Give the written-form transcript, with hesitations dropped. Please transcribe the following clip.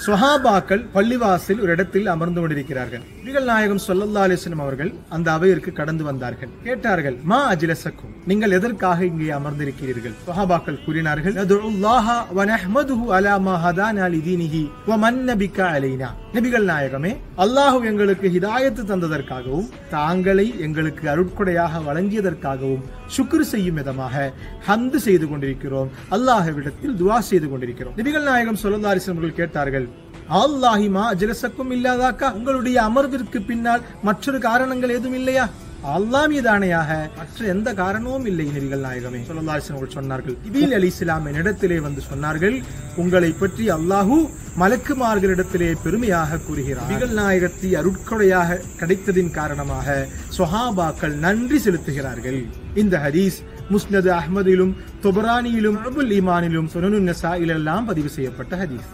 சுஹாபாக்கள் பள்ளிவாசல் ஒரு இடத்தில் அமர்ந்து கொண்டிருக்கிறார்கள். நபிகள் நாயகம் ஸல்லல்லாஹு அலைஹி வஸல்லம் அவர்கள் அந்த அவையிற்கு கடந்து வந்தார்கள். கேட்டார்கள், மா அஜ்லஸக்கும், நீங்கள் எதற்காக இங்கே அமர்ந்திருக்கிறீர்கள்? சுஹாபாக்கள் கூறினார்கள், நதுல்லாஹ வ நஹ்மதுஹு அலா மா ஹதானா லிதீனிஹி வ மன்ன பிக அலைனா. நபிகள் நாயகமே, அல்லாஹ் எங்களுக்கு ஹிதாயத் தந்ததற்காகவும் தாங்களை எங்களுக்கு அருட்கொடையாக வழங்கியதற்காகவும் சுக்ர் செய்யும் விதமாக ஹம்து செய்து கொண்டிருக்கிறோம், அல்லாஹ்விடத்தில் துஆ செய்து கொண்டிருக்கிறோம். நபிகள் நாயகம் ஸல்லல்லாஹு அலைஹி வஸல்லம் அவர்கள் கேட்டார்கள், அல்லாஹி மா அஜ்லஸக்கும் இல்லாதாக்கா, உங்களுடைய அமர்விற்கு பின்னால் மற்றொரு காரணங்கள் எதுவும் இல்லையா? அல்லாஹ் மீதானையாக மற்ற எந்த காரணமும் இல்லை. நபிகள் நாயகமே ஸல்லல்லாஹு அலைஹி வஸல்லம் சொன்னார்கள், ஜிப்ரீல் அலைஹிஸ்ஸலாம் என்னிடத்திலே வந்து சொன்னார்கள், உங்களை பற்றி அல்லாஹு மலக்குமார்களிடத்திலே பெருமையாக கூறுகிறார். நபிகள் நாயகத்தை அருட்கொடையாக கிடைத்ததின் காரணமாக சுஹாபாக்கள் நன்றி செலுத்துகிறார்கள். இந்த ஹதீஸ் முஸ்னத் அஹ்மதிலும் தொபரானியிலும் அபுல் ஈமானிலும் சுனனுன் நசாயிலெல்லாம் பதிவு செய்யப்பட்ட ஹதீஸ்.